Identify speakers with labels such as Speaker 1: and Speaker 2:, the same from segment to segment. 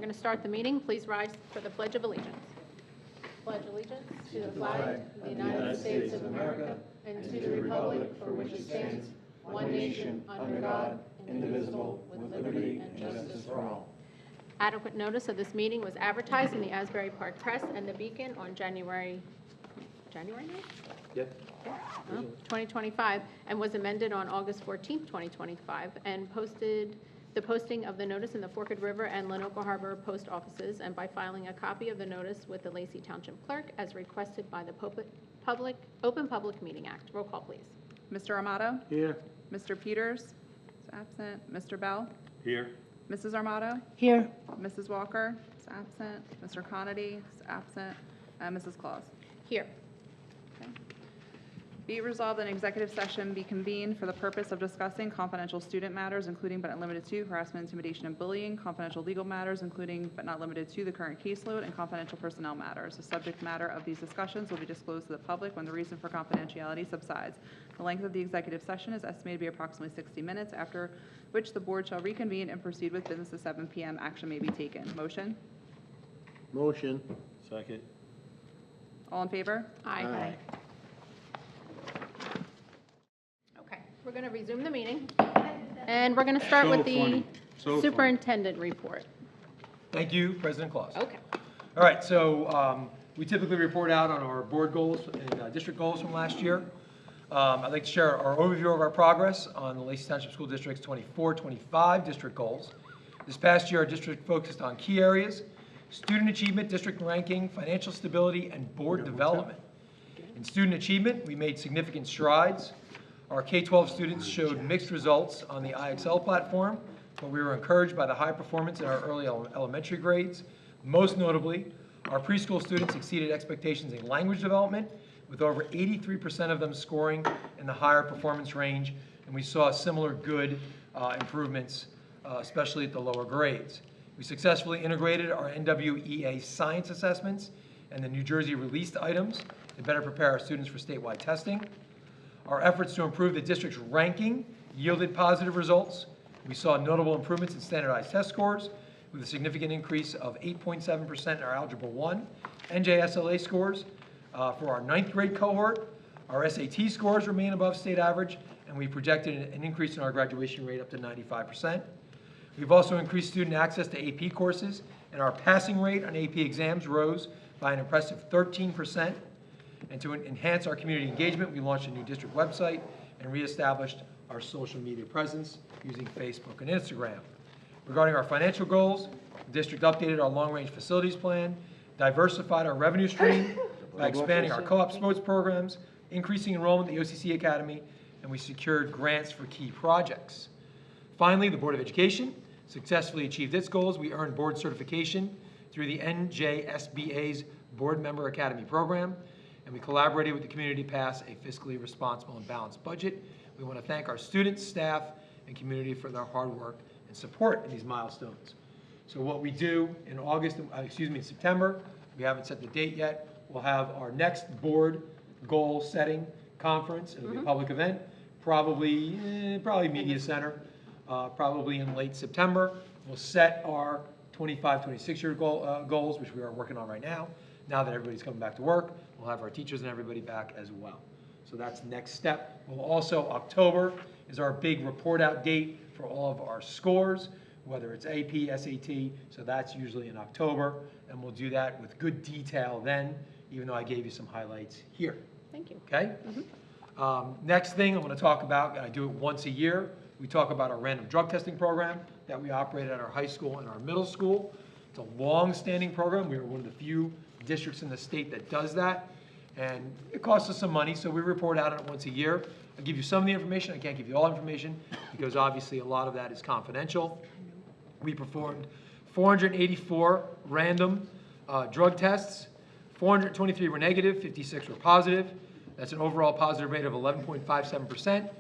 Speaker 1: going to start the meeting. Please rise for the Pledge of Allegiance. Pledge allegiance to the flag of the United States of America and to the republic for which it stands, one nation, under God, indivisible, with liberty and justice for all. Adequate notice of this meeting was advertised in the Asbury Park Press and the Beacon on January 9th?
Speaker 2: Yep.
Speaker 1: 2025, and was amended on August 14th, 2025, and the posting of the notice in the Forked River and Lenoka Harbor post offices, and by filing a copy of the notice with the Lacey Township Clerk as requested by the Open Public Meeting Act. Roll call, please.
Speaker 3: Mr. Armato?
Speaker 2: Here.
Speaker 3: Mr. Peters? Is absent. Mr. Bell?
Speaker 2: Here.
Speaker 3: Mrs. Armato?
Speaker 4: Here.
Speaker 3: Mrs. Walker? Is absent. Mr. Conity? Is absent. Mrs. Claus?
Speaker 1: Here.
Speaker 3: Okay. Be it resolved that an executive session be convened for the purpose of discussing confidential student matters, including but not limited to harassment, intimidation, and bullying, confidential legal matters, including but not limited to the current caseload, and confidential personnel matters. The subject matter of these discussions will be disclosed to the public when the reason for confidentiality subsides. The length of the executive session is estimated to be approximately 60 minutes, after which the board shall reconvene and proceed with business at 7 p.m. Action may be taken. Motion?
Speaker 2: Motion. Second.
Speaker 3: All in favor?
Speaker 1: Aye. Okay, we're going to resume the meeting, and we're going to start with the superintendent report.
Speaker 5: Thank you, President Claus.
Speaker 1: Okay.
Speaker 5: All right, so we typically report out on our board goals and district goals from last year. I'd like to share our overview of our progress on the Lacey Township School District's 24-25 district goals. This past year, our district focused on key areas: student achievement, district ranking, financial stability, and board development. In student achievement, we made significant strides. Our K-12 students showed mixed results on the IXL platform, but we were encouraged by the high performance in our early elementary grades. Most notably, our preschool students exceeded expectations in language development, with over 83% of them scoring in the higher performance range, and we saw similar good improvements, especially at the lower grades. We successfully integrated our NWEA science assessments and the New Jersey released items to better prepare our students for statewide testing. Our efforts to improve the district's ranking yielded positive results. We saw notable improvements in standardized test scores, with a significant increase of 8.7% in our Algebra 1 NJSLA scores. For our 9th grade cohort, our SAT scores remain above state average, and we projected an increase in our graduation rate up to 95%. We've also increased student access to AP courses, and our passing rate on AP exams rose by an impressive 13%. And to enhance our community engagement, we launched a new district website and reestablished our social media presence using Facebook and Instagram. Regarding our financial goals, the district updated our long-range facilities plan, diversified our revenue stream by expanding our co-op sports programs, increasing enrollment in the OCC Academy, and we secured grants for key projects. Finally, the Board of Education successfully achieved its goals. We earned board certification through the NJSBA's Board Member Academy program, and we collaborated with the community to pass a fiscally responsible and balanced budget. We want to thank our students, staff, and community for their hard work and support in these milestones. So what we do in September, we haven't set the date yet, we'll have our next board goal setting conference. It'll be a public event, probably media center, probably in late September. We'll set our 25-26 year goals, which we are working on right now. Now that everybody's coming back to work, we'll have our teachers and everybody back as well. So that's the next step. We'll also, October is our big report out date for all of our scores, whether it's AP, SAT, so that's usually in October, and we'll do that with good detail then, even though I gave you some highlights here.
Speaker 1: Thank you.
Speaker 5: Okay? Next thing I want to talk about, I do it once a year, we talk about our random drug testing program that we operate at our high school and our middle school. It's a long-standing program. We are one of the few districts in the state that does that, and it costs us some money, so we report out on it once a year. I'll give you some of the information. I can't give you all information because obviously a lot of that is confidential. We performed 484 random drug tests. 423 were negative, 56 were positive. That's an overall positive rate of 11.57%.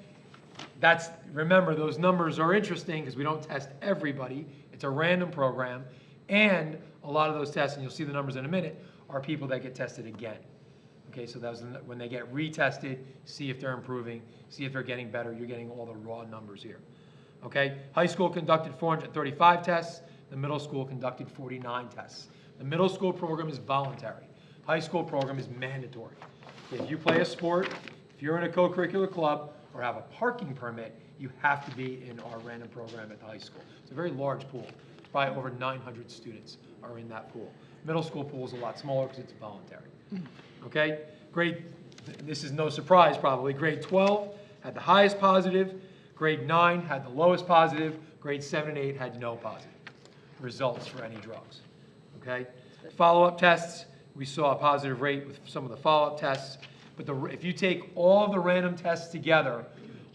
Speaker 5: Remember, those numbers are interesting because we don't test everybody. It's a random program. And a lot of those tests, and you'll see the numbers in a minute, are people that get tested again. Okay, so that's when they get retested, see if they're improving, see if they're getting better. You're getting all the raw numbers here. Okay, high school conducted 435 tests. The middle school conducted 49 tests. The middle school program is voluntary. High school program is mandatory. If you play a sport, if you're in a co-curricular club, or have a parking permit, you have to be in our random program at the high school. It's a very large pool. Probably over 900 students are in that pool. Middle school pool is a lot smaller because it's voluntary. Okay? This is no surprise probably, grade 12 had the highest positive, grade 9 had the lowest positive, grade 7 and 8 had no positive results for any drugs. Okay? Follow-up tests, we saw a positive rate with some of the follow-up tests, but if you take all of the random tests together,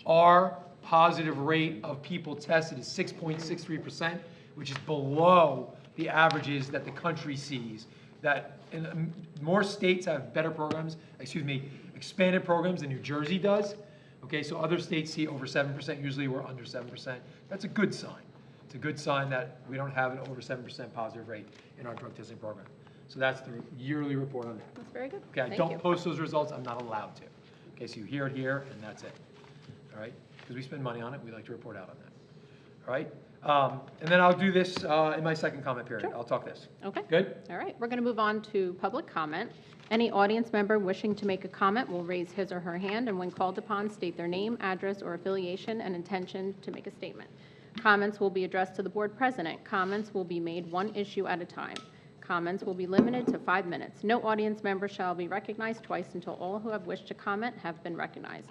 Speaker 5: our positive rate of people tested is 6.63%, which is below the averages that the country sees. That more states have better programs, expanded programs than New Jersey does. Okay, so other states see over 7%, usually we're under 7%. That's a good sign. It's a good sign that we don't have an over 7% positive rate in our drug testing program. So that's the yearly report on that.
Speaker 1: That's very good.
Speaker 5: Okay, I
Speaker 1: Thank
Speaker 5: don't
Speaker 1: you.
Speaker 5: post those results, I'm not allowed to. Okay, so you hear it here, and that's it. All right? Because we spend money on it, we like to report out on that. All right? And then I'll do this in my second comment period.
Speaker 1: Sure.
Speaker 5: I'll talk this.
Speaker 1: Okay.
Speaker 5: Good?
Speaker 1: All right, we're going to move on to public comment. Any audience member wishing to make a comment will raise his or her hand, and when called upon, state their name, address, or affiliation and intention to make a statement. Comments will be addressed to the board president. Comments will be made one issue at a time. Comments will be limited to 5 minutes. No audience member shall be recognized twice until all who have wished to comment have been recognized.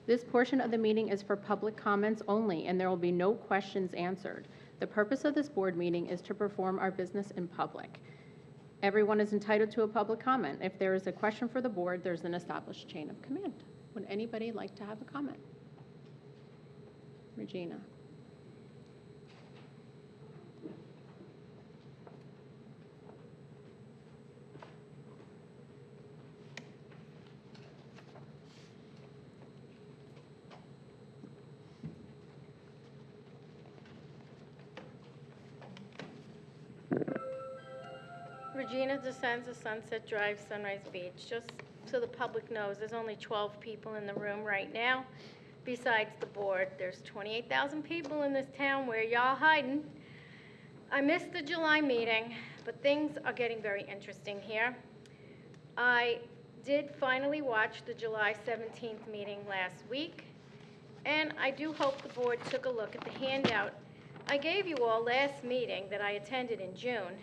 Speaker 1: This portion of the meeting is for public comments only, and there will be no questions answered. The purpose of this board meeting is to perform our business in public. Everyone is entitled to a public comment. If there is a question for the board, there's an established chain of command. Would anybody like to have a comment? Regina.
Speaker 4: Regina DeSenza, Sunset Drive, Sunrise Beach. Just so the public knows, there's only 12 people in the room right now. Besides the board, there's 28,000 people in this town. Where y'all hiding? I missed the July meeting, but things are getting very interesting here. I did finally watch the July 17th meeting last week, and I do hope the board took a look at the handout I gave you all last meeting that I attended in June,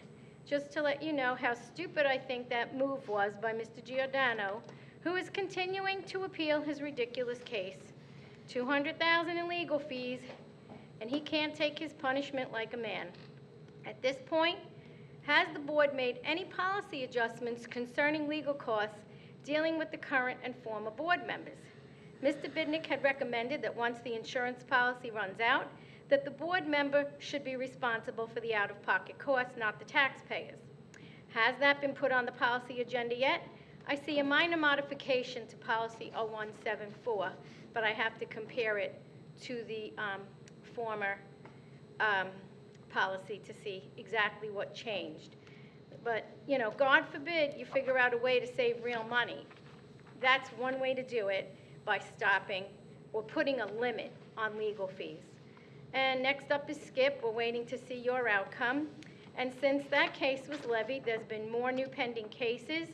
Speaker 4: just to let you know how stupid I think that move was by Mr. Giordano, who is continuing to appeal his ridiculous case. $200,000 in legal fees, and he can't take his punishment like a man. At this point, has the board made any policy adjustments concerning legal costs dealing with the current and former board members? Mr. Bidnick had recommended that once the insurance policy runs out, that the board member should be responsible for the out-of-pocket costs, not the taxpayers. Has that been put on the policy agenda yet? I see a minor modification to policy 0174, but I have to compare it to the former policy to see exactly what changed. But, you know, God forbid you figure out a way to save real money. That's one way to do it, by stopping or putting a limit on legal fees. And next up is Skip. We're waiting to see your outcome. And since that case was levied, there's been more new pending cases.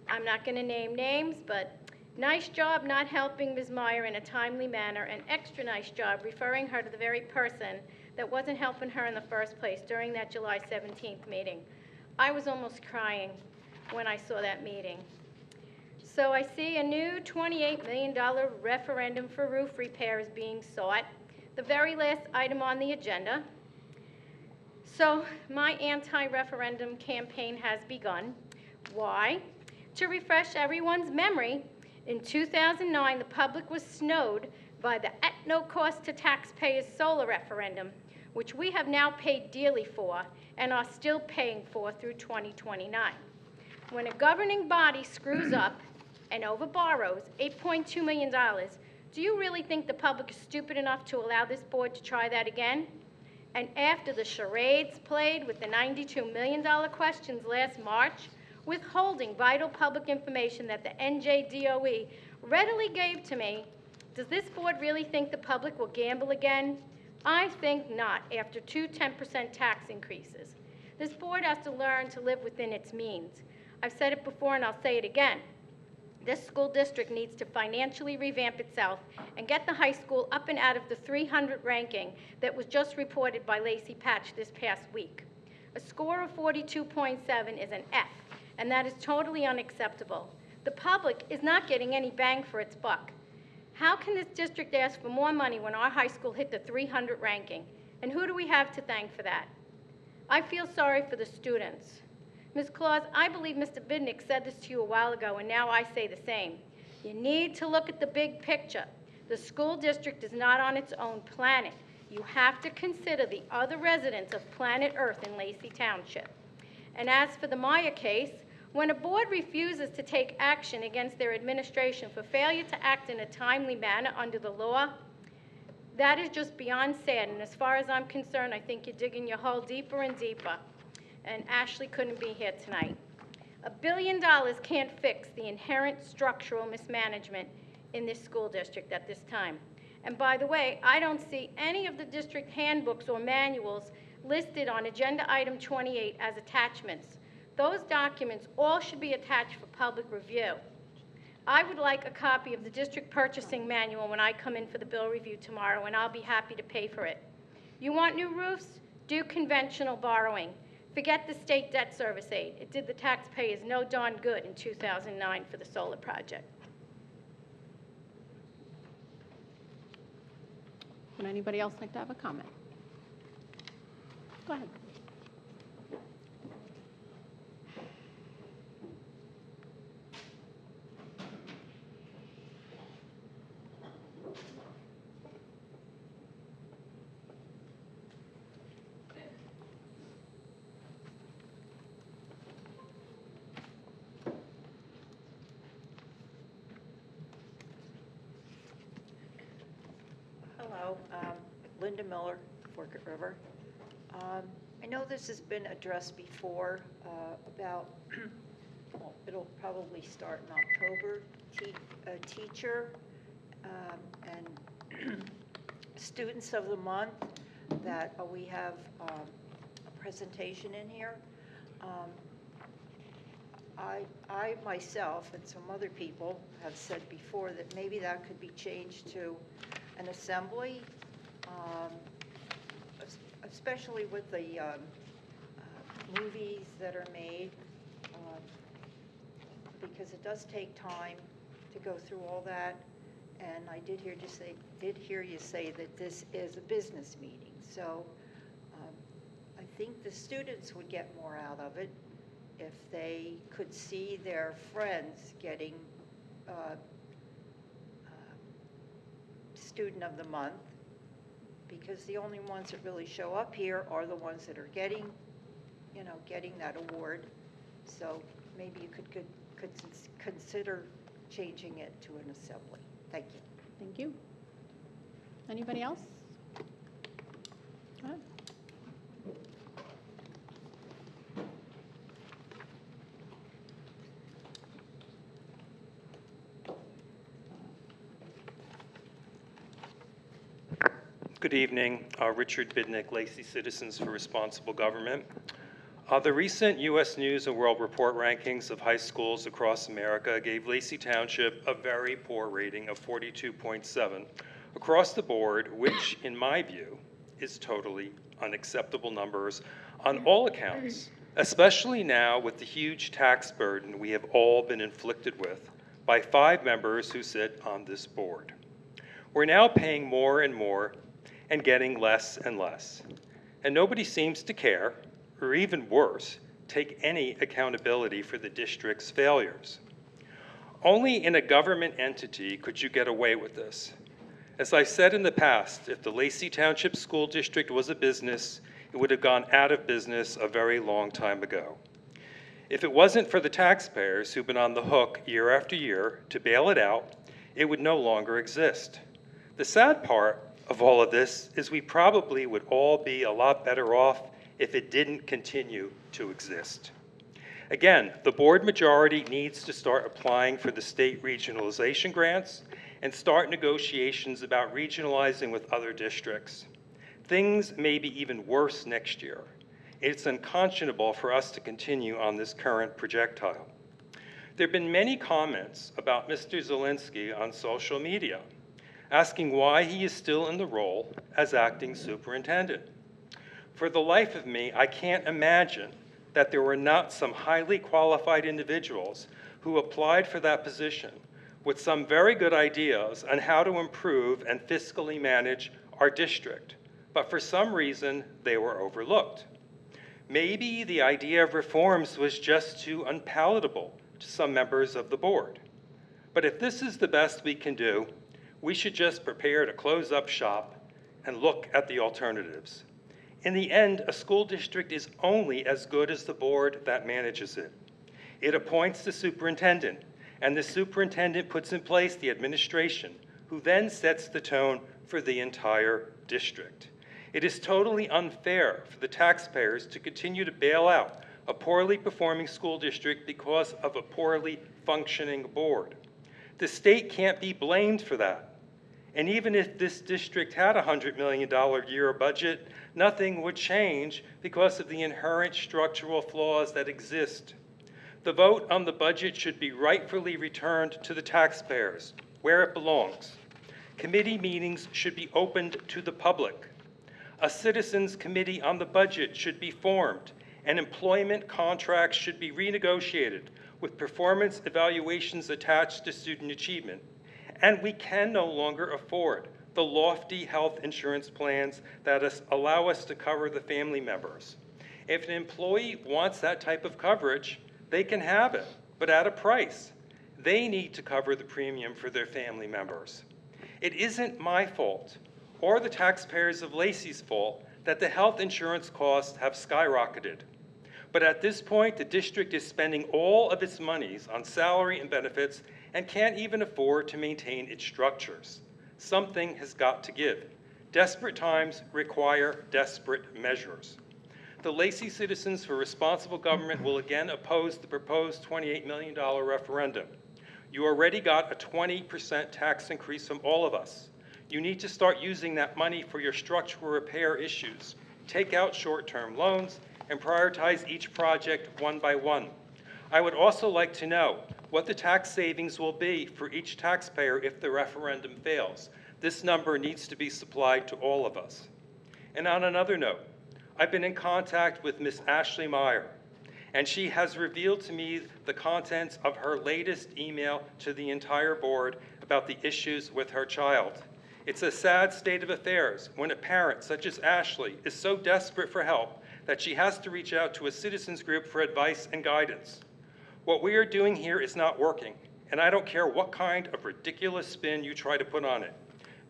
Speaker 4: I'm not going to name names, but nice job not helping Ms. Meyer in a timely manner, and extra nice job referring her to the very person that wasn't helping her in the first place during that July 17th meeting. I was almost crying when I saw that meeting. So I see a new $28 million referendum for roof repairs being sought, the very last item on the agenda. So my anti-referendum campaign has begun. Why? To refresh everyone's memory, in 2009, the public was snowed by the at no cost to taxpayers solar referendum, which we have now paid dearly for and are still paying for through 2029. When a governing body screws up and overborrows $8.2 million, do you really think the public is stupid enough to allow this board to try that again? And after the charades played with the $92 million questions last March, withholding vital public information that the NJDOE readily gave to me, does this board really think the public will gamble again? I think not, after two 10% tax increases. This board has to learn to live within its means. I've said it before and I'll say it again. This school district needs to financially revamp itself and get the high school up and out of the 300 ranking that was just reported by Lacey Patch this past week. A score of 42.7 is an F, and that is totally unacceptable. The public is not getting any bang for its buck. How can this district ask for more money when our high school hit the 300 ranking? And who do we have to thank for that? I feel sorry for the students. Ms. Claus, I believe Mr. Bidnick said this to you a while ago, and now I say the same. You need to look at the big picture. The school district is not on its own planet. You have to consider the other residents of planet Earth in Lacey Township. And as for the Maya case, when a board refuses to take action against their administration for failure to act in a timely manner under the law, that is just beyond sad. And as far as I'm concerned, I think you're digging your hole deeper and deeper. And Ashley couldn't be here tonight. $1 billion can't fix the inherent structural mismanagement in this school district at this time. And by the way, I don't see any of the district handbooks or manuals listed on agenda item 28 as attachments. Those documents all should be attached for public review. I would like a copy of the district purchasing manual when I come in for the bill review tomorrow, and I'll be happy to pay for it. You want new roofs? Do conventional borrowing. Forget the state debt service aid. It did the taxpayers no darn good in 2009 for the solar project.
Speaker 1: Would anybody else like to have a comment? Go ahead.
Speaker 6: Hello, Linda Miller, Forkett River. I know this has been addressed before about, well, it'll probably start in October, teacher and students of the month, that we have a presentation in here. I myself and some other people have said before that maybe that could be changed to an assembly, especially with the movies that are made, because it does take time to go through all that. And I did hear you say that this is a business meeting. So I think the students would get more out of it if they could see their friends getting Student of the Month, because the only ones that really show up here are the ones that are getting that award. So maybe you could consider changing it to an assembly. Thank you.
Speaker 1: Thank you. Anybody else? Go ahead.
Speaker 7: Good evening. Richard Bidnick, Lacey Citizens for Responsible Government. The recent U.S. News & World Report rankings of high schools across America gave Lacey Township a very poor rating of 42.7 across the board, which, in my view, is totally unacceptable numbers on all accounts, especially now with the huge tax burden we have all been inflicted with by 5 members who sit on this board. We're now paying more and more and getting less and less. And nobody seems to care, or even worse, take any accountability for the district's failures. Only in a government entity could you get away with this. As I said in the past, if the Lacey Township School District was a business, it would have gone out of business a very long time ago. If it wasn't for the taxpayers who've been on the hook year after year to bail it out, it would no longer exist. The sad part of all of this is we probably would all be a lot better off if it didn't continue to exist. Again, the board majority needs to start applying for the state regionalization grants and start negotiations about regionalizing with other districts. Things may be even worse next year. It's unconscionable for us to continue on this current projectile. There have been many comments about Mr. Zelensky on social media, asking why he is still in the role as acting superintendent. For the life of me, I can't imagine that there were not some highly qualified individuals who applied for that position with some very good ideas on how to improve and fiscally manage our district, but for some reason, they were overlooked. Maybe the idea of reforms was just too unpalatable to some members of the board. But if this is the best we can do, we should just prepare to close up shop and look at the alternatives. In the end, a school district is only as good as the board that manages it. It appoints the superintendent, and the superintendent puts in place the administration, who then sets the tone for the entire district. It is totally unfair for the taxpayers to continue to bail out a poorly performing school district because of a poorly functioning board. The state can't be blamed for that. And even if this district had a $100 million a year budget, nothing would change because of the inherent structural flaws that exist. The vote on the budget should be rightfully returned to the taxpayers, where it belongs. Committee meetings should be opened to the public. A citizens committee on the budget should be formed, and employment contracts should be renegotiated with performance evaluations attached to student achievement. And we can no longer afford the lofty health insurance plans that allow us to cover the family members. If an employee wants that type of coverage, they can have it, but at a price. They need to cover the premium for their family members. It isn't my fault or the taxpayers of Lacey's fault that the health insurance costs have skyrocketed. But at this point, the district is spending all of its monies on salary and benefits and can't even afford to maintain its structures. Something has got to give. Desperate times require desperate measures. The Lacey Citizens for Responsible Government will again oppose the proposed $28 million referendum. You already got a 20% tax increase from all of us. You need to start using that money for your structural repair issues. Take out short-term loans and prioritize each project one by one. I would also like to know what the tax savings will be for each taxpayer if the referendum fails. This number needs to be supplied to all of us. And on another note, I've been in contact with Ms. Ashley Meyer, and she has revealed to me the contents of her latest email to the entire board about the issues with her child. It's a sad state of affairs when a parent such as Ashley is so desperate for help that she has to reach out to a citizens group for advice and guidance. What we are doing here is not working, and I don't care what kind of ridiculous spin you try to put on it.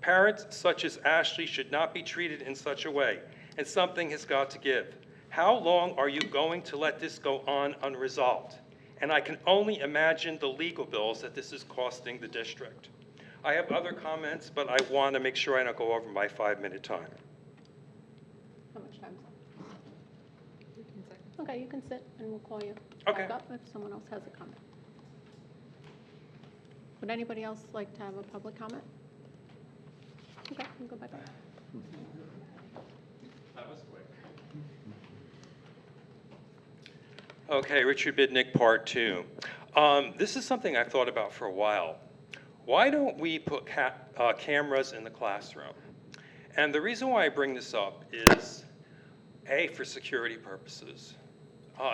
Speaker 7: Parents such as Ashley should not be treated in such a way, and something has got to give. How long are you going to let this go on unresolved? And I can only imagine the legal bills that this is costing the district. I have other comments, but I want to make sure I don't go over my 5-minute time.
Speaker 1: How much time is left? Okay, you can sit and we'll call you
Speaker 7: Okay.
Speaker 1: back up if someone else has a comment. Would anybody else like to have a public comment? Okay, we'll go back up.
Speaker 7: That was quick. Okay, Richard Bidnick, Part 2. This is something I've thought about for a while. Why don't we put cameras in the classroom? And the reason why I bring this up is, A, for security purposes.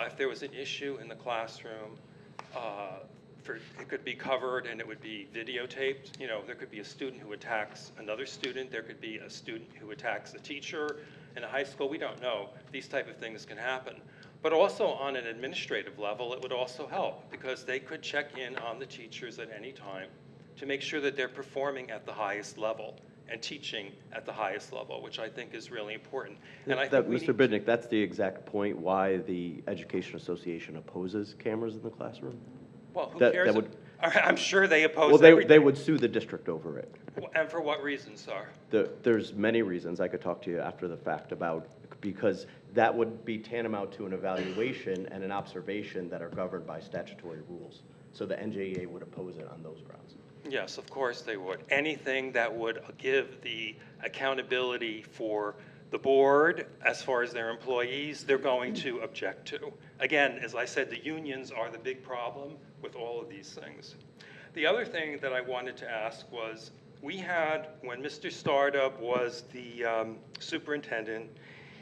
Speaker 7: If there was an issue in the classroom, it could be covered and it would be videotaped. You know, there could be a student who attacks another student. There could be a student who attacks a teacher in a high school. We don't know. These type of things can happen. But also on an administrative level, it would also help because they could check in on the teachers at any time to make sure that they're performing at the highest level and teaching at the highest level, which I think is really important. And I think
Speaker 2: Mr. Bidnick, that's the exact point why the Education Association opposes cameras in the classroom?
Speaker 7: Well, who
Speaker 2: that
Speaker 7: cares?
Speaker 2: would-
Speaker 7: I'm sure they oppose
Speaker 2: Well, they
Speaker 7: everything.
Speaker 2: would sue the district over it.
Speaker 7: And for what reason, sir?
Speaker 2: There's many reasons I could talk to you after the fact about, because that would be tantamount to an evaluation and an observation that are governed by statutory rules. So the NJEA would oppose it on those grounds.
Speaker 7: Yes, of course they would. Anything that would give the accountability for the board, as far as their employees, they're going to object to. Again, as I said, the unions are the big problem with all of these things. The other thing that I wanted to ask was, we had, when Mr. Startup was the superintendent,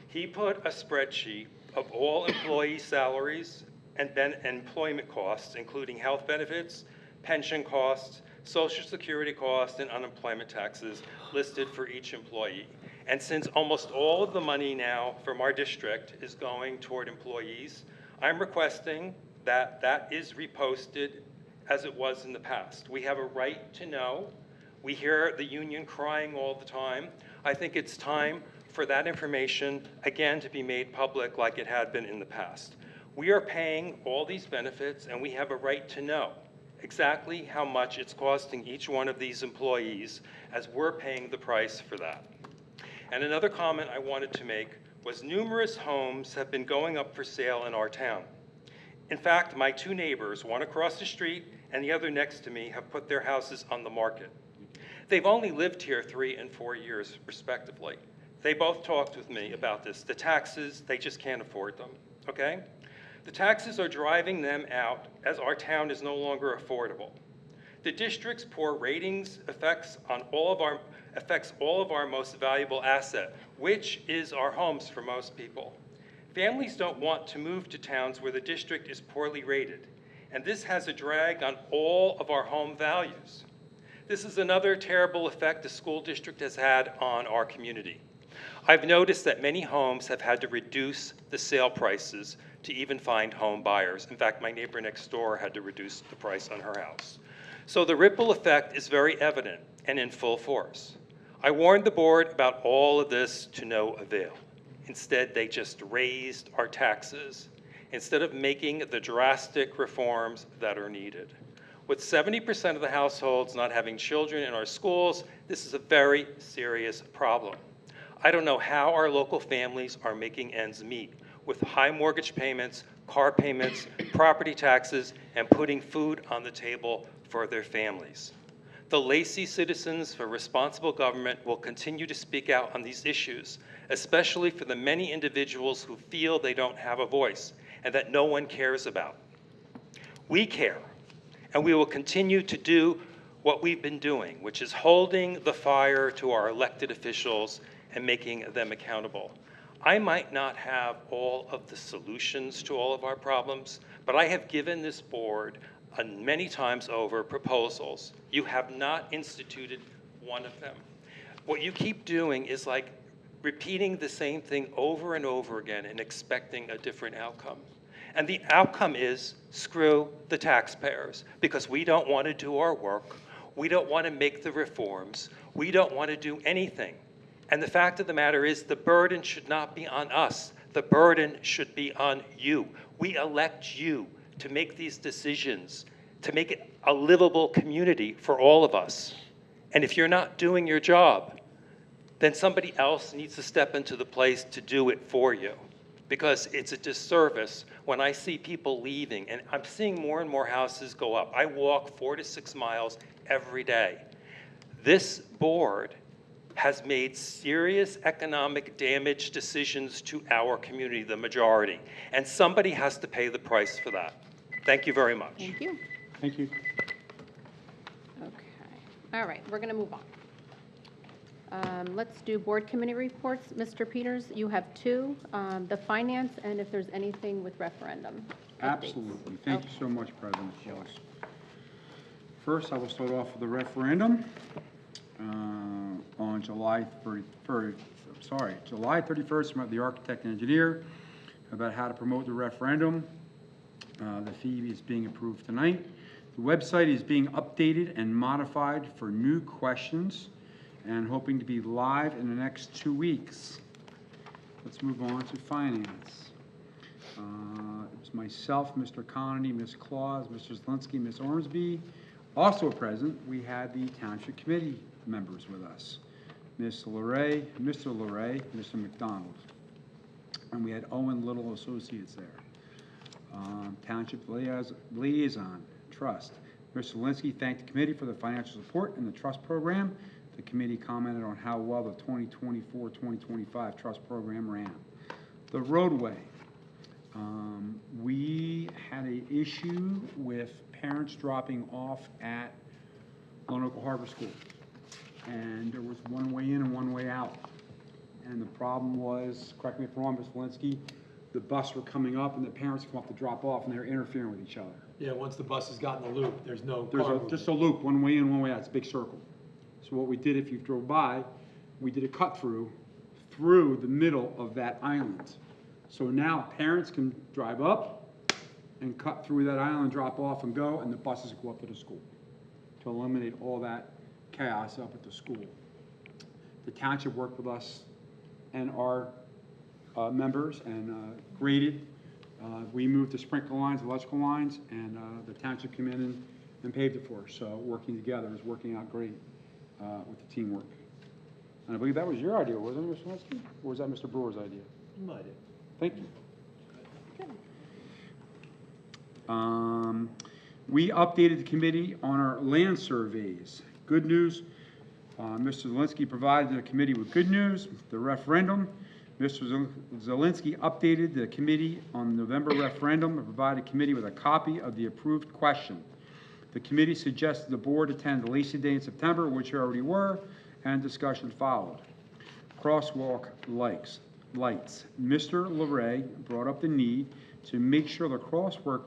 Speaker 7: he put a spreadsheet of all employee salaries and employment costs, including health benefits, pension costs, Social Security costs, and unemployment taxes listed for each employee. And since almost all of the money now from our district is going toward employees, I'm requesting that that is reposted as it was in the past. We have a right to know. We hear the union crying all the time. I think it's time for that information, again, to be made public like it had been in the past. We are paying all these benefits, and we have a right to know exactly how much it's costing each one of these employees, as we're paying the price for that. And another comment I wanted to make was numerous homes have been going up for sale in our town. In fact, my two neighbors, one across the street and the other next to me, have put their houses on the market. They've only lived here 3 and 4 years, respectively. They both talked with me about this. The taxes, they just can't afford them, okay? The taxes are driving them out, as our town is no longer affordable. The district's poor ratings affects all of our most valuable asset, which is our homes for most people. Families don't want to move to towns where the district is poorly rated, and this has a drag on all of our home values. This is another terrible effect the school district has had on our community. I've noticed that many homes have had to reduce the sale prices to even find home buyers. In fact, my neighbor next door had to reduce the price on her house. So the ripple effect is very evident and in full force. I warned the board about all of this to no avail. Instead, they just raised our taxes instead of making the drastic reforms that are needed. With 70% of the households not having children in our schools, this is a very serious problem. I don't know how our local families are making ends meet with high mortgage payments, car payments, property taxes, and putting food on the table for their families. The Lacey Citizens for Responsible Government will continue to speak out on these issues, especially for the many individuals who feel they don't have a voice and that no one cares about. We care, and we will continue to do what we've been doing, which is holding the fire to our elected officials and making them accountable. I might not have all of the solutions to all of our problems, but I have given this board many times over proposals. You have not instituted one of them. What you keep doing is like repeating the same thing over and over again and expecting a different outcome. And the outcome is screw the taxpayers, because we don't want to do our work. We don't want to make the reforms. We don't want to do anything. And the fact of the matter is, the burden should not be on us. The burden should be on you. We elect you to make these decisions, to make it a livable community for all of us. And if you're not doing your job, then somebody else needs to step into the place to do it for you. Because it's a disservice when I see people leaving, and I'm seeing more and more houses go up. I walk 4 to 6 miles every day. This board has made serious economic damage decisions to our community, the majority, and somebody has to pay the price for that. Thank you very much.
Speaker 1: Thank you.
Speaker 8: Thank you.
Speaker 1: Okay. All right, we're going to move on. Let's do board committee reports. Mr. Peters, you have 2, the finance, and if there's anything with referendum updates.
Speaker 8: Absolutely. Thank you
Speaker 1: Okay.
Speaker 8: so much, President Schultz. First, I will start off with the referendum. On July 31st, met the architect and engineer about how to promote the referendum. The fee is being approved tonight. The website is being updated and modified for new questions and hoping to be live in the next 2 weeks. Let's move on to finance. It was myself, Mr. Connolly, Ms. Claus, Mr. Zelinski, Ms. Ormsby. Also present, we had the township committee members with us, Ms. Larray, Mr. Larray, Mr. McDonald. And we had Owen Little Associates there. Township Liaison, Trust. Mr. Zelinski thanked the committee for the financial support in the trust program. The committee commented on how well the 2024-2025 trust program ran. The roadway. We had an issue with parents dropping off at Lonoco Harbor School. And there was one way in and one way out. And the problem was, correct me if I'm wrong, Ms. Walensky, the bus were coming up and the parents come up to drop off and they're interfering with each other.
Speaker 5: Yeah, once the bus has gotten the loop, there's no
Speaker 8: There's
Speaker 5: car
Speaker 8: a,
Speaker 5: movement.
Speaker 8: just a loop, one way in, one way out, it's a big circle. So what we did, if you drove by, we did a cut through the middle of that island. So now parents can drive up and cut through that island, drop off and go, and the buses go up to the school to eliminate all that chaos up at the school. The township worked with us and our members and graded. We moved the sprinkler lines, electrical lines, and the township came in and paved it for us. So working together is working out great with the teamwork. And I believe that was your idea, wasn't it, Mr. Linsky? Or was that Mr. Brewer's idea?
Speaker 5: Might have.
Speaker 8: Thank you. We updated the committee on our land surveys. Good news, Mr. Zelinski provided the committee with good news. The referendum, Mr. Zelinski updated the committee on the November referendum and provided the committee with a copy of the approved question. The committee suggested the board attend the Lacey Day in September, which you already were, and discussion followed. Crosswalk lights. Mr. LeRae brought up the need to make sure the crosswalk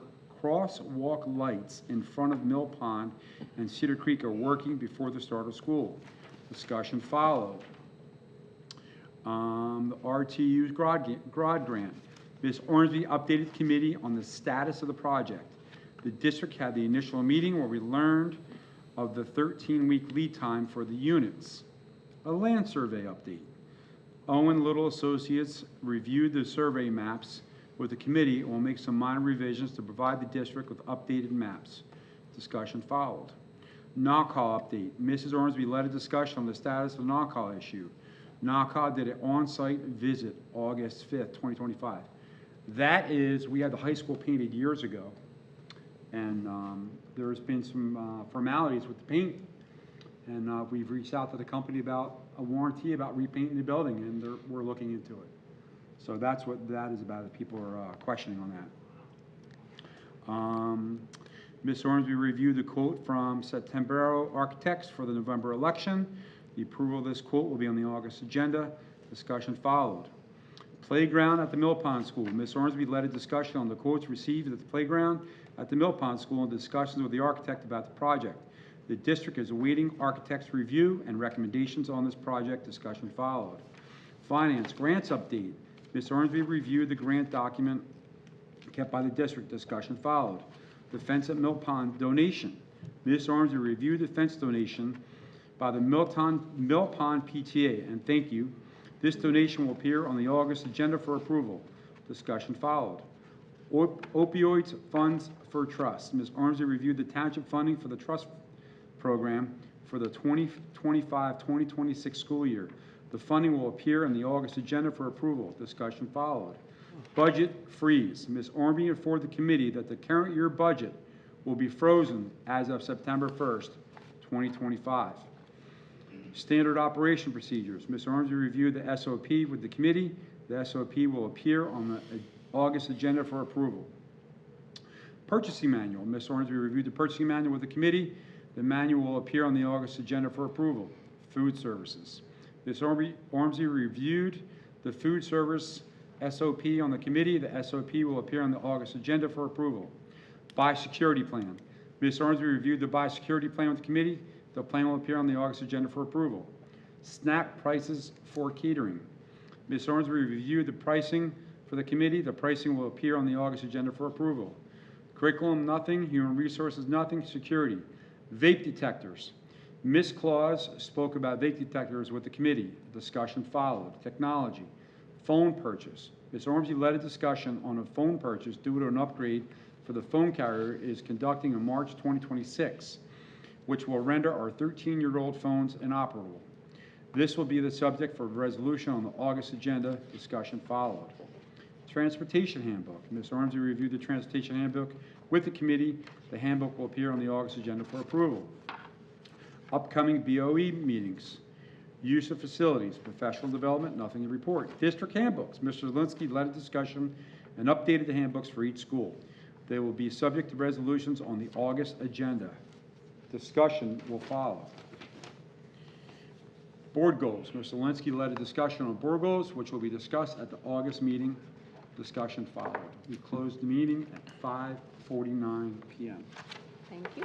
Speaker 8: lights in front of Mill Pond and Cedar Creek are working before the start of school. Discussion followed. The RTU's GROD grant. Ms. Ormsby updated the committee on the status of the project. The district had the initial meeting where we learned of the 13-week lead time for the units. A land survey update. Owen Little Associates reviewed the survey maps with the committee and will make some minor revisions to provide the district with updated maps. Discussion followed. NACA update. Mrs. Ormsby led a discussion on the status of the NACA issue. NACA did an on-site visit August 5th, 2025. That is, we had the high school painted years ago, and there's been some formalities with the paint, and we've reached out to the company about a warranty about repainting the building, and we're looking into it. So that's what that is about, if people are questioning on that. Ms. Ormsby reviewed the quote from September Architects for the November election. The approval of this quote will be on the August agenda. Discussion followed. Playground at the Mill Pond School. Ms. Ormsby led a discussion on the quotes received at the playground at the Mill Pond School and discussions with the architect about the project. The district is awaiting architect's review and recommendations on this project. Discussion followed. Finance grants update. Ms. Ormsby reviewed the grant document kept by the district. Discussion followed. The fence at Mill Pond donation. Ms. Ormsby reviewed the fence donation by the Mill Pond PTA, and thank you. This donation will appear on the August agenda for approval. Discussion followed. Opioids funds for trust. Ms. Ormsby reviewed the township funding for the trust program for the 2025-2026 school year. The funding will appear on the August agenda for approval. Discussion followed. Budget freeze. Ms. Ormsby informed the committee that the current year budget will be frozen as of September 1st, 2025. Standard operation procedures. Ms. Ormsby reviewed the SOP with the committee. The SOP will appear on the August agenda for approval. Purchasing manual. Ms. Ormsby reviewed the purchasing manual with the committee. The manual will appear on the August agenda for approval. Food services. Ms. Ormsby reviewed the food service SOP on the committee. The SOP will appear on the August agenda for approval. Biosecurity plan. Ms. Ormsby reviewed the biosecurity plan with the committee. The plan will appear on the August agenda for approval. Snack prices for catering. Ms. Ormsby reviewed the pricing for the committee. The pricing will appear on the August agenda for approval. Curriculum, nothing. Human resources, nothing. Security. Vape detectors. Ms. Claus spoke about vape detectors with the committee. Discussion followed. Technology. Phone purchase. Ms. Ormsby led a discussion on a phone purchase due to an upgrade for the phone carrier is conducting in March 2026, which will render our 13-year-old phones inoperable. This will be the subject for resolution on the August agenda. Discussion followed. Transportation handbook. Ms. Ormsby reviewed the transportation handbook with the committee. The handbook will appear on the August agenda for approval. Upcoming BOE meetings. Use of facilities, professional development, nothing to report. District handbooks, Mr. Zelinski led a discussion and updated the handbooks for each school. They will be subject to resolutions on the August agenda. Discussion will follow. Board goals, Mr. Zelinski led a discussion on board goals, which will be discussed at the August meeting. Discussion followed. We closed the meeting at 5:49 PM.
Speaker 1: Thank you.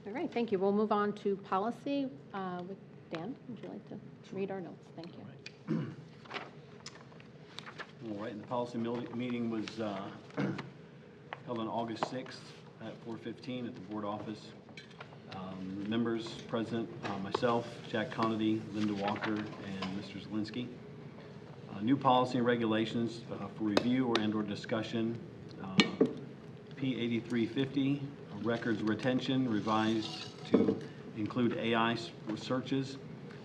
Speaker 1: All right, thank you. We'll move on to policy with Dan. Would you like to read our notes? Thank you.
Speaker 9: All right, and the policy meeting was held on August 6th at 4:15 at the board office. Members present, myself, Jack Conity, Linda Walker, and Mr. Zelinski. New policy and regulations for review and/or discussion. P8350, records retention, revised to include AI searches.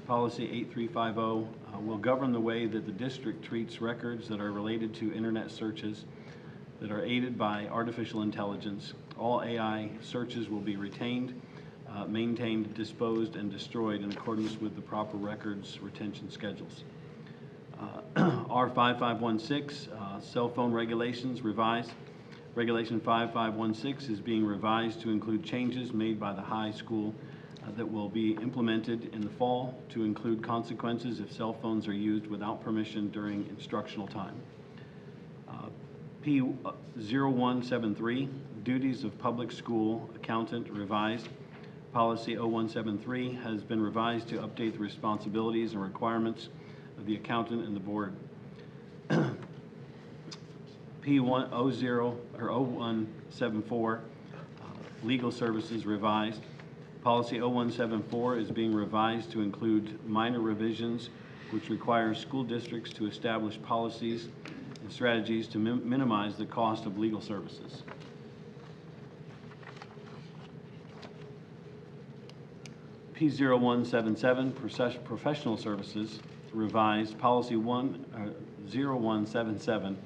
Speaker 9: Policy 8350 will govern the way that the district treats records that are related to internet searches that are aided by artificial intelligence. All AI searches will be retained, maintained, disposed, and destroyed in accordance with the proper records retention schedules. R5516, cell phone regulations revised. Regulation 5516 is being revised to include changes made by the high school that will be implemented in the fall to include consequences if cell phones are used without permission during instructional time. P0173, duties of public school accountant revised. Policy 0173 has been revised to update the responsibilities and requirements of the accountant and the board. P0174, legal services revised. Policy 0174 is being revised to include minor revisions which require school districts to establish policies and strategies to minimize the cost of legal services. P0177, professional services revised. Policy 0177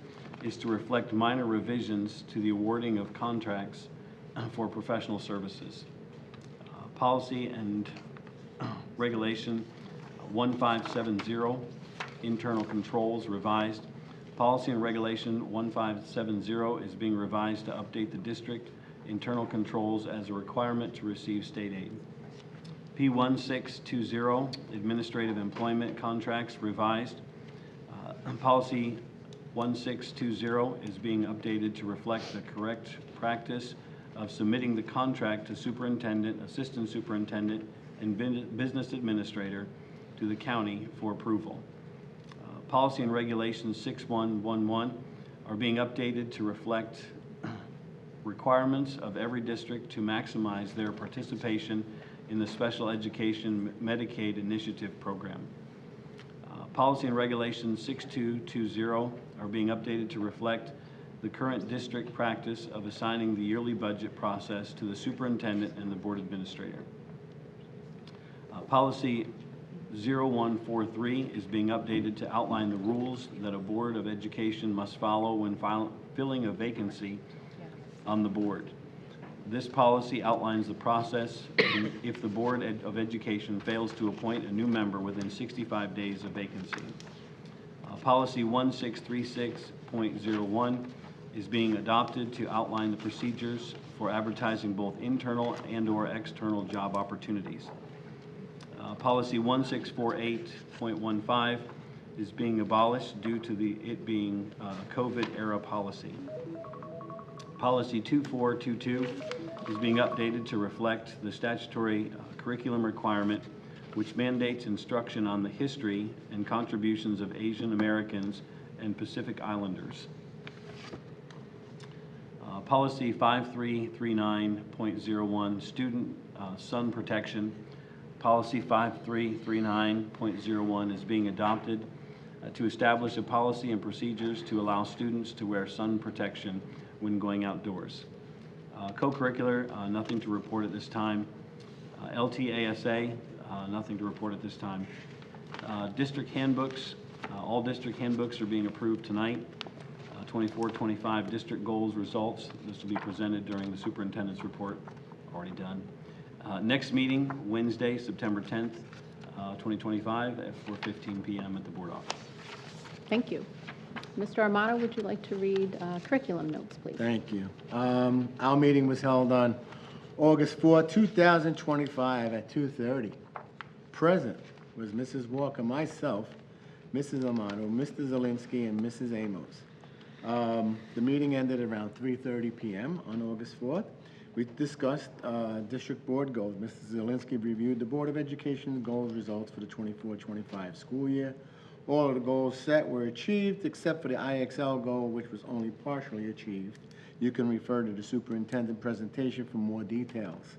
Speaker 9: is to reflect minor revisions to the awarding of contracts for professional services. Policy and regulation 1570, internal controls revised. Policy and regulation 1570 is being revised to update the district internal controls as a requirement to receive state aid. P1620, administrative employment contracts revised. Policy 1620 is being updated to reflect the correct practice of submitting the contract to superintendent, assistant superintendent, and business administrator to the county for approval. Policy and regulations 6111 are being updated to reflect requirements of every district to maximize their participation in the Special Education Medicaid Initiative Program. Policy and regulations 6220 are being updated to reflect the current district practice of assigning the yearly budget process to the superintendent and the board administrator. Policy 0143 is being updated to outline the rules that a board of education must follow when filling a vacancy on the board. This policy outlines the process if the Board of Education fails to appoint a new member within 65 days of vacancy. Policy 1636.01 is being adopted to outline the procedures for advertising both internal and/or external job opportunities. Policy 1648.15 is being abolished due to it being a COVID-era policy. Policy 2422 is being updated to reflect the statutory curriculum requirement which mandates instruction on the history and contributions of Asian Americans and Pacific Islanders. Policy 5339.01, student sun protection. Policy 5339.01 is being adopted to establish a policy and procedures to allow students to wear sun protection when going outdoors. Co-curricular, nothing to report at this time. LTASA, nothing to report at this time. District handbooks, all district handbooks are being approved tonight. 24-25 district goals results. This will be presented during the superintendent's report, already done. Next meeting, Wednesday, September 10th, 2025, at 4:15 PM at the board office.
Speaker 1: Thank you. Mr. Armato, would you like to read curriculum notes, please?
Speaker 10: Thank you. Our meeting was held on August 4, 2025 at 2:30. Present was Mrs. Walker, myself, Mrs. Amato, Mr. Zelinski, and Mrs. Amos. The meeting ended around 3:30 PM on August 4th. We discussed district board goals. Mrs. Zelinski reviewed the Board of Education goals results for the 24-25 school year. All of the goals set were achieved except for the IXL goal, which was only partially achieved. You can refer to the superintendent presentation for more details.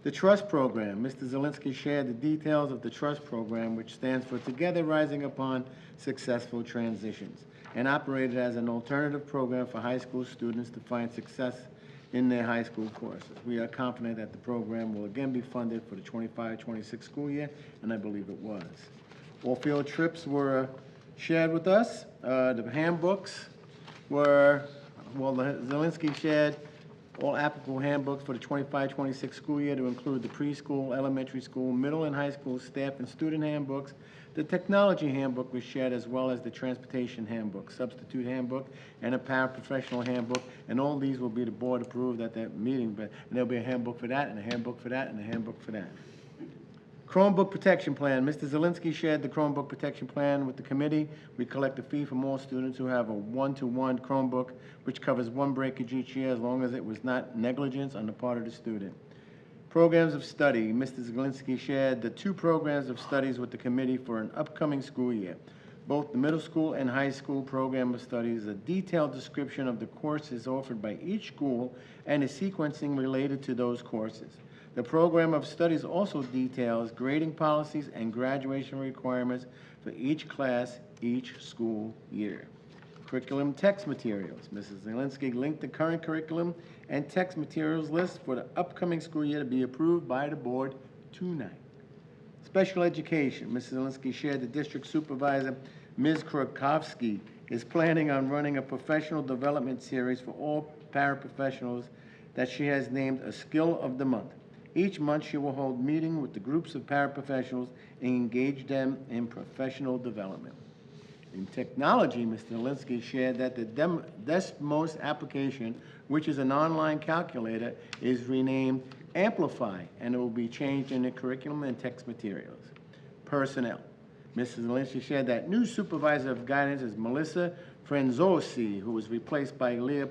Speaker 10: The trust program. Mr. Zelinski shared the details of the trust program, which stands for Together Rising Upon Successful Transitions, and operated as an alternative program for high school students to find success in their high school courses. We are confident that the program will again be funded for the 25-26 school year, and I believe it was. All field trips were shared with us. The handbooks were, well, Zelinski shared all applicable handbooks for the 25-26 school year to include the preschool, elementary school, middle and high school staff and student handbooks. The technology handbook was shared, as well as the transportation handbook, substitute handbook, and a paraprofessional handbook, and all these will be the board approved at that meeting, but there'll be a handbook for that, and a handbook for that, and a handbook for that. Chromebook protection plan. Mr. Zelinski shared the Chromebook protection plan with the committee. We collect a fee from all students who have a one-to-one Chromebook, which covers one breakage each year as long as it was not negligence on the part of the student. Programs of study. Mr. Zelinski shared the 2 programs of studies with the committee for an upcoming school year. Both the middle school and high school program of studies, a detailed description of the courses offered by each school and the sequencing related to those courses. The program of studies also details grading policies and graduation requirements for each class each school year. Curriculum text materials. Mrs. Zelinski linked the current curriculum and text materials list for the upcoming school year to be approved by the board tonight. Special education. Mrs. Zelinski shared the district supervisor, Ms. Krakowski, is planning on running a professional development series for all paraprofessionals that she has named a Skill of the Month. Each month, she will hold meetings with the groups of paraprofessionals and engage them in professional development. In technology, Mr. Zelinski shared that the Desmos application, which is an online calculator, is renamed Amplify, and it will be changed in the curriculum and text materials. Personnel. Mrs. Zelinski shared that new supervisor of guidance is Melissa Franzosi, who was replaced by Leah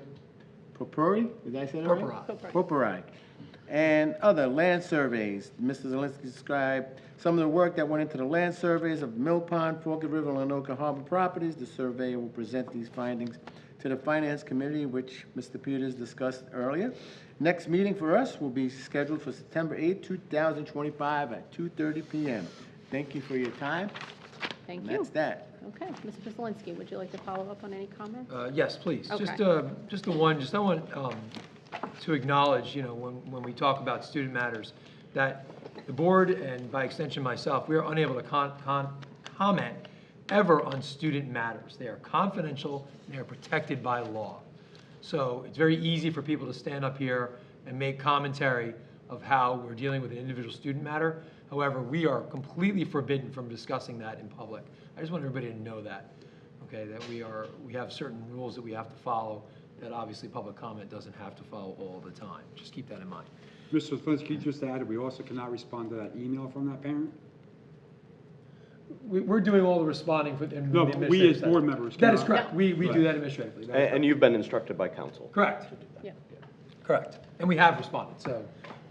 Speaker 10: Popuri. Did I say that right? Popuri. And other land surveys. Mr. Zelinski described some of the work that went into the land surveys of Mill Pond, Forked River, and Anoka Harbor properties. The surveyor will present these findings to the Finance Committee, which Mr. Peters discussed earlier. Next meeting for us will be scheduled for September 8, 2025 at 2:30 p.m. Thank you for your time.
Speaker 1: Thank
Speaker 10: And
Speaker 1: you.
Speaker 10: that's that.
Speaker 1: Okay, Mr. Zelinski, would you like to follow up on any comments?
Speaker 5: Yes, please.
Speaker 1: Okay.
Speaker 5: Just I want to acknowledge, when we talk about student matters, that the board, and by extension myself, we are unable to comment ever on student matters. They are confidential, and they are protected by law. So it's very easy for people to stand up here and make commentary of how we're dealing with an individual student matter. However, we are completely forbidden from discussing that in public. I just want everybody to know that, okay, that we have certain rules that we have to follow that obviously public comment doesn't have to follow all the time. Just keep that in mind.
Speaker 8: Mr. Zelinski just added, we also cannot respond to that email from that parent?
Speaker 5: We're doing all the responding for in
Speaker 8: No,
Speaker 5: the
Speaker 8: but we as
Speaker 5: administrative
Speaker 8: board
Speaker 5: side.
Speaker 8: members
Speaker 5: That is
Speaker 8: cannot.
Speaker 5: correct. We do
Speaker 8: Right.
Speaker 5: that administratively. That is
Speaker 2: And you've been instructed by counsel.
Speaker 5: correct.
Speaker 1: Yeah.
Speaker 5: Correct. And we have responded, so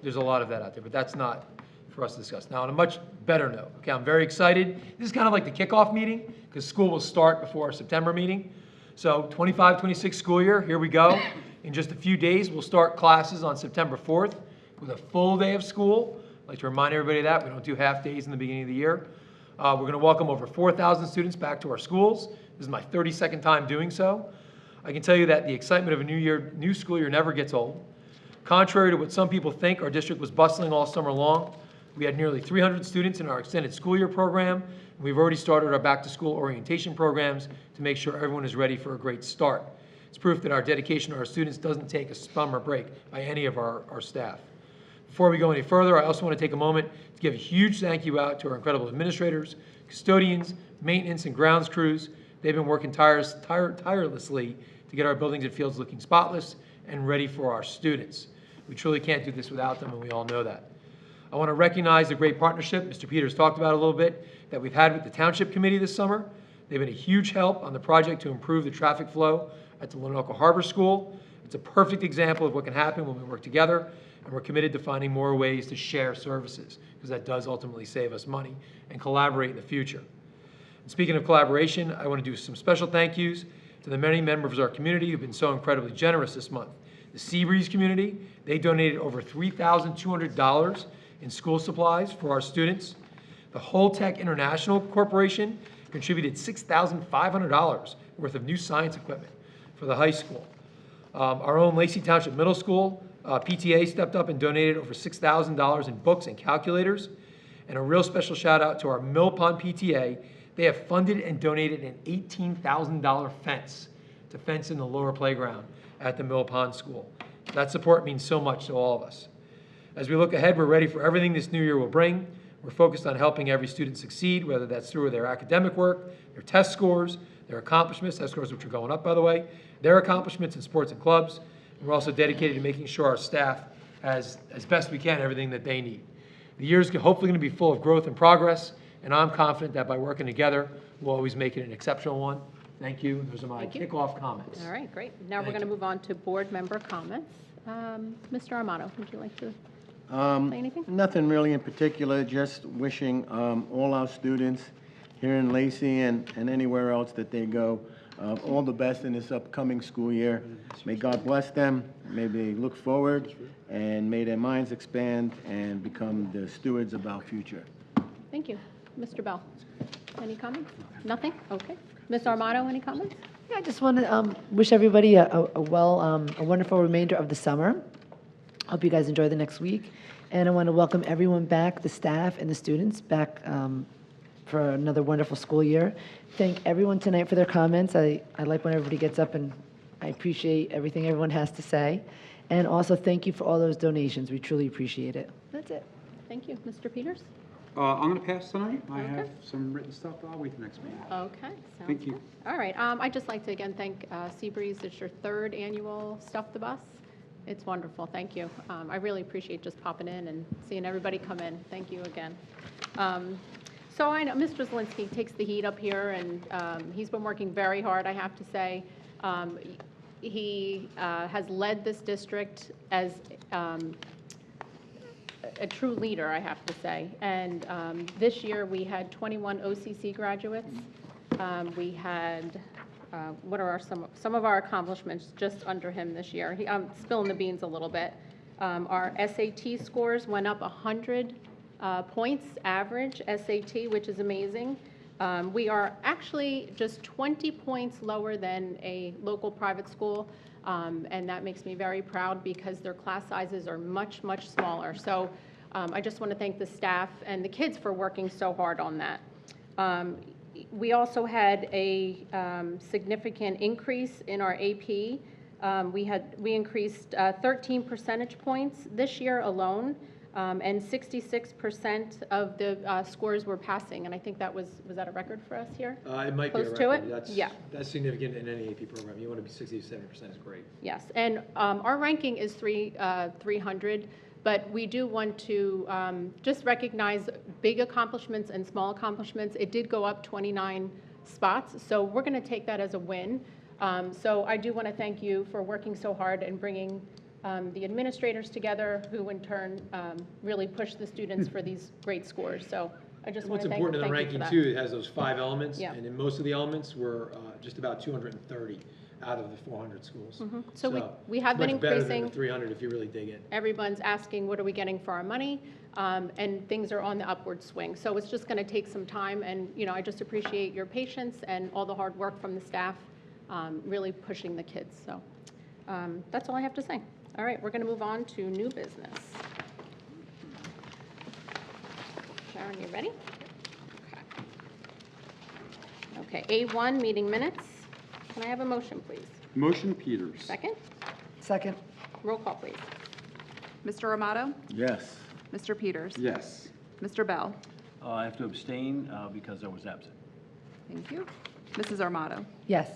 Speaker 5: there's a lot of that out there, but that's not for us to discuss. Now, on a much better note, okay, I'm very excited. This is kind of like the kickoff meeting, because school will start before our September meeting. So 25-26 school year, here we go. In just a few days, we'll start classes on September 4th with a full day of school. I'd like to remind everybody of that. We don't do half days in the beginning of the year. We're going to welcome over 4,000 students back to our schools. This is my 32nd time doing so. I can tell you that the excitement of a new school year never gets old. Contrary to what some people think, our district was bustling all summer long. We had nearly 300 students in our extended school year program. We've already started our back-to-school orientation programs to make sure everyone is ready for a great start. It's proof that our dedication to our students doesn't take a summer break by any of our staff. Before we go any further, I also want to take a moment to give a huge thank you out to our incredible administrators, custodians, maintenance, and grounds crews. They've been working tirelessly to get our buildings and fields looking spotless and ready for our students. We truly can't do this without them, and we all know that. I want to recognize the great partnership, Mr. Peters talked about a little bit, that we've had with the Township Committee this summer. They've been a huge help on the project to improve the traffic flow at the Lenoka Harbor School. It's a perfect example of what can happen when we work together, and we're committed to finding more ways to share services, because that does ultimately save us money, and collaborate in the future. And speaking of collaboration, I want to do some special thank yous to the many members of our community who've been so incredibly generous this month. The Seabreeze community, they donated over $3,200 in school supplies for our students. The Holtec International Corporation contributed $6,500 worth of new science equipment for the high school. Our own Lacey Township Middle School, PTA stepped up and donated over $6,000 in books and calculators. And a real special shout out to our Mill Pond PTA. They have funded and donated an $18,000 fence to fence in the lower playground at the Mill Pond School. That support means so much to all of us. As we look ahead, we're ready for everything this new year will bring. We're focused on helping every student succeed, whether that's through their academic work, their test scores, their accomplishments, test scores which are going up, by the way, their accomplishments in sports and clubs. And we're also dedicated to making sure our staff has, as best we can, everything that they need. The year is hopefully going to be full of growth and progress, and I'm confident that by working together, we'll always make it an exceptional one. Thank you. Those are my
Speaker 1: Thank you.
Speaker 5: kickoff comments.
Speaker 1: All right, great. Now we're
Speaker 5: Thank
Speaker 1: going to
Speaker 5: you.
Speaker 1: move on to board member comments. Mr. Armato, would you like to say anything?
Speaker 10: Nothing really in particular, just wishing all our students here in Lacey and anywhere else that they go all the best in this upcoming school year. May God bless them, may they look forward, and may their minds expand and become the stewards of our future.
Speaker 1: Thank you. Mr. Bell, any comments? Nothing? Okay. Ms. Armato, any comments?
Speaker 11: Yeah, I just want to wish everybody a wonderful remainder of the summer. Hope you guys enjoy the next week. And I want to welcome everyone back, the staff and the students, back for another wonderful school year. Thank everyone tonight for their comments. I like when everybody gets up, and I appreciate everything everyone has to say. And also, thank you for all those donations. We truly appreciate it. That's it.
Speaker 1: Thank you. Mr. Peters?
Speaker 8: I'm going to pass tonight. I
Speaker 1: Okay.
Speaker 8: have some written stuff, but I'll wait till next meeting.
Speaker 1: Okay. Sounds
Speaker 8: Thank you.
Speaker 1: good. All right. I'd just like to again thank Seabreeze. It's your third annual Stuff the Bus. It's wonderful. Thank you. I really appreciate just popping in and seeing everybody come in. Thank you again. So I know Mr. Zielinski takes the heat up here, and he's been working very hard, I have to say. He has led this district as a true leader, I have to say. And this year, we had 21 OCC graduates. We had, what are some of our accomplishments just under him this year? I'm spilling the beans a little bit. Our SAT scores went up 100 points average SAT, which is amazing. We are actually just 20 points lower than a local private school, and that makes me very proud because their class sizes are much, much smaller. So I just want to thank the staff and the kids for working so hard on that. We also had a significant increase in our AP. We increased 13 percentage points this year alone. And 66% of the scores were passing, and I think that was that a record for us here?
Speaker 5: It might be a
Speaker 1: Close to
Speaker 5: record.
Speaker 1: it? Yeah.
Speaker 5: That's significant in any AP program. You want to be 60 to 70% is great.
Speaker 1: Yes, and our ranking is 300, but we do want to just recognize big accomplishments and small accomplishments. It did go up 29 spots, so we're going to take that as a win. So I do want to thank you for working so hard and bringing the administrators together, who in turn really push the students for these great scores. So I just want
Speaker 5: What's
Speaker 1: to thank
Speaker 5: important in the
Speaker 1: you for
Speaker 5: ranking
Speaker 1: that.
Speaker 5: too, it has those 5 elements,
Speaker 1: Yeah.
Speaker 5: and in most of the elements, we're just about 230 out of the 400 schools.
Speaker 1: So we have been
Speaker 5: Much better than the
Speaker 1: increasing.
Speaker 5: 300 if you really dig in.
Speaker 1: Everyone's asking, what are we getting for our money? And things are on the upward swing. So it's just going to take some time, and I just appreciate your patience and all the hard work from the staff, really pushing the kids. So that's all I have to say. All right, we're going to move on to new business. Sharon, you ready? Okay. Okay, A1, meeting minutes. Can I have a motion, please?
Speaker 8: Motion Peters.
Speaker 1: Second?
Speaker 11: Second.
Speaker 1: Roll call, please.
Speaker 3: Mr. Amato?
Speaker 10: Yes.
Speaker 3: Mr. Peters?
Speaker 8: Yes.
Speaker 3: Mr. Bell?
Speaker 9: I have to abstain because I was absent.
Speaker 3: Thank you. Mrs. Armato?
Speaker 11: Yes.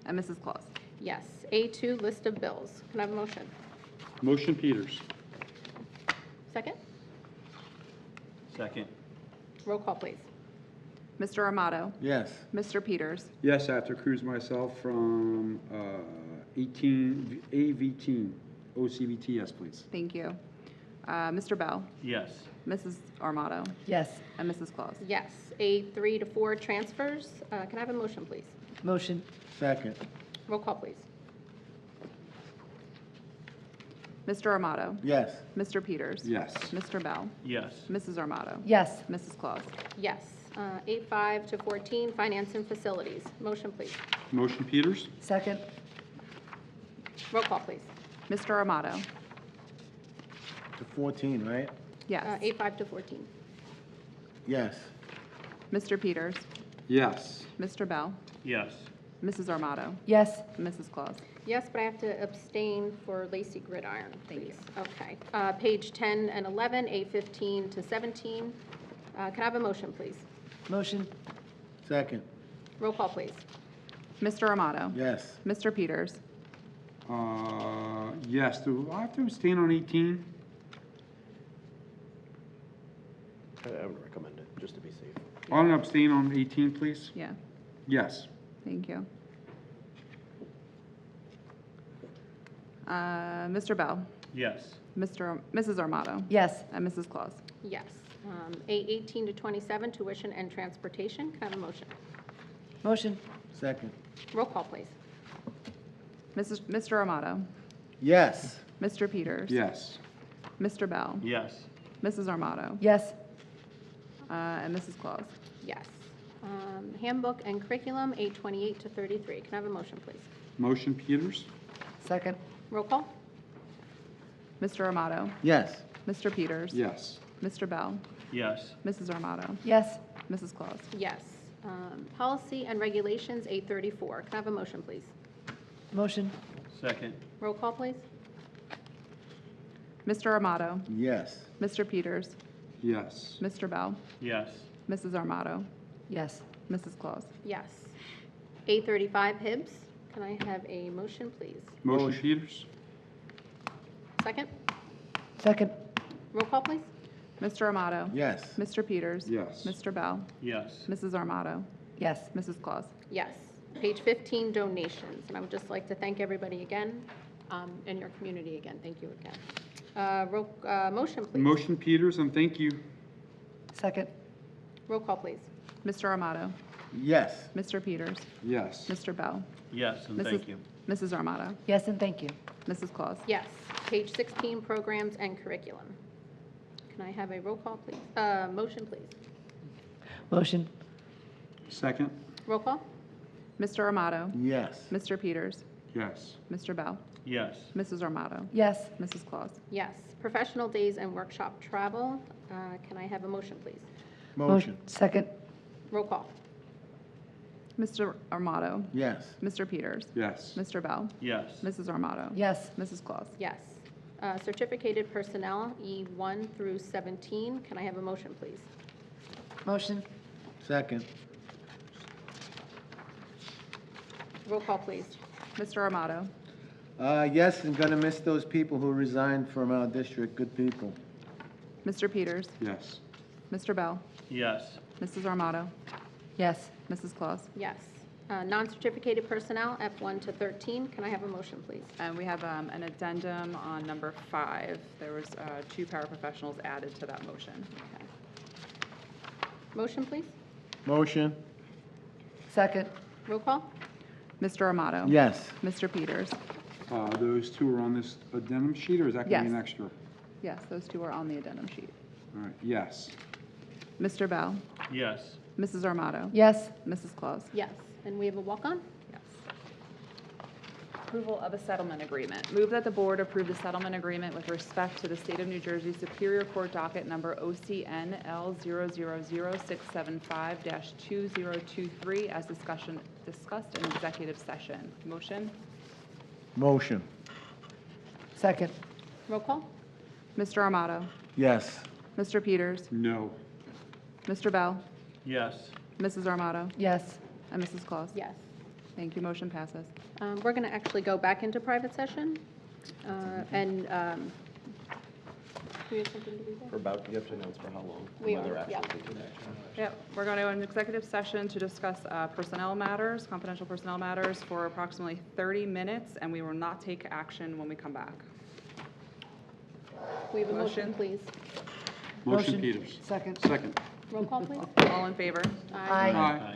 Speaker 3: And Mrs. Claus?
Speaker 1: Yes. A2, list of bills. Can I have a motion?
Speaker 8: Motion Peters.
Speaker 1: Second?
Speaker 9: Second.
Speaker 1: Roll call, please.
Speaker 3: Mr. Armato?
Speaker 10: Yes.
Speaker 3: Mr. Peters?
Speaker 8: Yes, I have to recuse myself from 18, AVT, OCVT, yes, please.
Speaker 3: Thank you. Mr. Bell?
Speaker 9: Yes.
Speaker 3: Mrs. Armato?
Speaker 11: Yes.
Speaker 3: And Mrs. Claus?
Speaker 1: Yes. A3 to 4, transfers. Can I have a motion, please?
Speaker 11: Motion.
Speaker 10: Second.
Speaker 1: Roll call, please.
Speaker 3: Mr. Armato?
Speaker 10: Yes.
Speaker 3: Mr. Peters?
Speaker 8: Yes.
Speaker 3: Mr. Bell?
Speaker 9: Yes.
Speaker 3: Mrs. Armato?
Speaker 11: Yes.
Speaker 3: Mrs. Claus?
Speaker 1: Yes. A5 to 14, finance and facilities. Motion, please.
Speaker 8: Motion Peters.
Speaker 11: Second.
Speaker 1: Roll call, please.
Speaker 3: Mr. Armato?
Speaker 10: To 14, right?
Speaker 3: Yes.
Speaker 1: A5 to 14.
Speaker 10: Yes.
Speaker 3: Mr. Peters?
Speaker 8: Yes.
Speaker 3: Mr. Bell?
Speaker 9: Yes.
Speaker 3: Mrs. Armato?
Speaker 11: Yes.
Speaker 3: Mrs. Claus?
Speaker 1: Yes, but I have to abstain for Lacey Gridiron, please. Okay. Page 10 and 11, A15 to 17. Can I have a motion, please?
Speaker 11: Motion.
Speaker 10: Second.
Speaker 1: Roll call, please.
Speaker 3: Mr. Armato?
Speaker 10: Yes.
Speaker 3: Mr. Peters?
Speaker 8: Yes, do I have to abstain on 18?
Speaker 2: I would recommend it, just to be safe.
Speaker 8: I want to abstain on 18, please.
Speaker 3: Yeah,
Speaker 8: Yes.
Speaker 3: thank you. Mr. Bell?
Speaker 9: Yes.
Speaker 3: Mrs. Armato?
Speaker 11: Yes.
Speaker 3: And Mrs. Claus?
Speaker 1: Yes. A18 to 27, tuition and transportation. Can I have a motion?
Speaker 11: Motion.
Speaker 10: Second.
Speaker 1: Roll call, please.
Speaker 3: Mr. Armato?
Speaker 10: Yes.
Speaker 3: Mr. Peters?
Speaker 8: Yes.
Speaker 3: Mr. Bell?
Speaker 9: Yes.
Speaker 3: Mrs. Armato?
Speaker 11: Yes.
Speaker 3: And Mrs. Claus?
Speaker 1: Yes. Handbook and curriculum, A28 to 33. Can I have a motion, please?
Speaker 8: Motion Peters.
Speaker 11: Second.
Speaker 1: Roll call?
Speaker 3: Mr. Armato?
Speaker 10: Yes.
Speaker 3: Mr. Peters?
Speaker 8: Yes.
Speaker 3: Mr. Bell?
Speaker 9: Yes.
Speaker 3: Mrs. Armato?
Speaker 11: Yes.
Speaker 3: Mrs. Claus?
Speaker 1: Yes. Policy and regulations, A34. Can I have a motion, please?
Speaker 11: Motion.
Speaker 9: Second.
Speaker 1: Roll call, please.
Speaker 3: Mr. Armato?
Speaker 10: Yes.
Speaker 3: Mr. Peters?
Speaker 8: Yes.
Speaker 3: Mr. Bell?
Speaker 9: Yes.
Speaker 3: Mrs. Armato?
Speaker 11: Yes.
Speaker 3: Mrs. Claus?
Speaker 1: Yes. A35, Hibbs. Can I have a motion, please?
Speaker 8: Motion Peters.
Speaker 1: Second.
Speaker 11: Second.
Speaker 1: Roll call, please.
Speaker 3: Mr. Armato?
Speaker 10: Yes.
Speaker 3: Mr. Peters?
Speaker 8: Yes.
Speaker 3: Mr. Bell?
Speaker 9: Yes.
Speaker 3: Mrs. Armato?
Speaker 11: Yes.
Speaker 3: Mrs. Claus?
Speaker 1: Yes. Page 15, donations. And I would just like to thank everybody again, and your community again. Thank you again. Motion, please.
Speaker 8: Motion Peters, and thank you.
Speaker 11: Second.
Speaker 1: Roll call, please.
Speaker 3: Mr. Armato?
Speaker 10: Yes.
Speaker 3: Mr. Peters?
Speaker 8: Yes.
Speaker 3: Mr. Bell?
Speaker 9: Yes, and thank you.
Speaker 3: Mrs. Armato?
Speaker 11: Yes, and thank you.
Speaker 3: Mrs. Claus?
Speaker 1: Yes. Page 16, programs and curriculum. Can I have a roll call, please? Motion, please.
Speaker 11: Motion.
Speaker 8: Second.
Speaker 1: Roll call?
Speaker 3: Mr. Armato?
Speaker 10: Yes.
Speaker 3: Mr. Peters?
Speaker 8: Yes.
Speaker 3: Mr. Bell?
Speaker 9: Yes.
Speaker 3: Mrs. Armato?
Speaker 11: Yes.
Speaker 3: Mrs. Claus?
Speaker 1: Yes. Professional days and workshop travel. Can I have a motion, please?
Speaker 10: Motion.
Speaker 11: Second.
Speaker 1: Roll call?
Speaker 3: Mr. Armato?
Speaker 10: Yes.
Speaker 3: Mr. Peters?
Speaker 8: Yes.
Speaker 3: Mr. Bell?
Speaker 9: Yes.
Speaker 3: Mrs. Armato?
Speaker 11: Yes.
Speaker 3: Mrs. Claus?
Speaker 1: Yes. Certificated personnel, E1 through 17. Can I have a motion, please?
Speaker 11: Motion.
Speaker 10: Second.
Speaker 1: Roll call, please.
Speaker 3: Mr. Armato?
Speaker 10: Yes, and gonna miss those people who resigned from our district, good people.
Speaker 3: Mr. Peters?
Speaker 8: Yes.
Speaker 3: Mr. Bell?
Speaker 9: Yes.
Speaker 3: Mrs. Armato?
Speaker 11: Yes.
Speaker 3: Mrs. Claus?
Speaker 1: Yes. Non-certificated personnel, F1 to 13. Can I have a motion, please?
Speaker 3: And we have an addendum on number 5. There was 2 paraprofessionals added to that motion.
Speaker 1: Motion, please.
Speaker 10: Motion.
Speaker 11: Second.
Speaker 1: Roll call?
Speaker 3: Mr. Armato?
Speaker 10: Yes.
Speaker 3: Mr. Peters?
Speaker 8: Those two are on this addendum sheet, or is that going to be an
Speaker 3: Yes.
Speaker 8: extra?
Speaker 3: Yes, those 2 are on the addendum sheet.
Speaker 8: All right, yes.
Speaker 3: Mr. Bell?
Speaker 9: Yes.
Speaker 3: Mrs. Armato?
Speaker 11: Yes.
Speaker 3: Mrs. Claus?
Speaker 1: Yes. And we have a walk-on?
Speaker 3: Yes. Approval of a settlement agreement. Move that the board approve the settlement agreement with respect to the State of New Jersey Superior Court docket number OCN L000675-2023 as discussed in executive session. Motion?
Speaker 10: Motion.
Speaker 11: Second.
Speaker 1: Roll call?
Speaker 3: Mr. Armato?
Speaker 10: Yes.
Speaker 3: Mr. Peters?
Speaker 8: No.
Speaker 3: Mr. Bell?
Speaker 9: Yes.
Speaker 3: Mrs. Armato?
Speaker 11: Yes.
Speaker 3: And Mrs. Claus?
Speaker 1: Yes.
Speaker 3: Thank you, motion passes.
Speaker 1: We're going to actually go back into private session, and, we have something to read there?
Speaker 2: For about, you have to announce for how long, and
Speaker 1: We
Speaker 2: whether
Speaker 1: are,
Speaker 2: actually
Speaker 1: yeah.
Speaker 2: we take action.
Speaker 3: Yep, we're going to an executive session to discuss personnel matters, confidential personnel matters for approximately 30 minutes, and we will not take action when we come back.
Speaker 1: We have a motion,
Speaker 3: Motion.
Speaker 1: please.
Speaker 8: Motion Peters.
Speaker 11: Second.
Speaker 8: Second.
Speaker 1: Roll call, please.
Speaker 3: All in favor?
Speaker 11: Aye.
Speaker 8: Aye.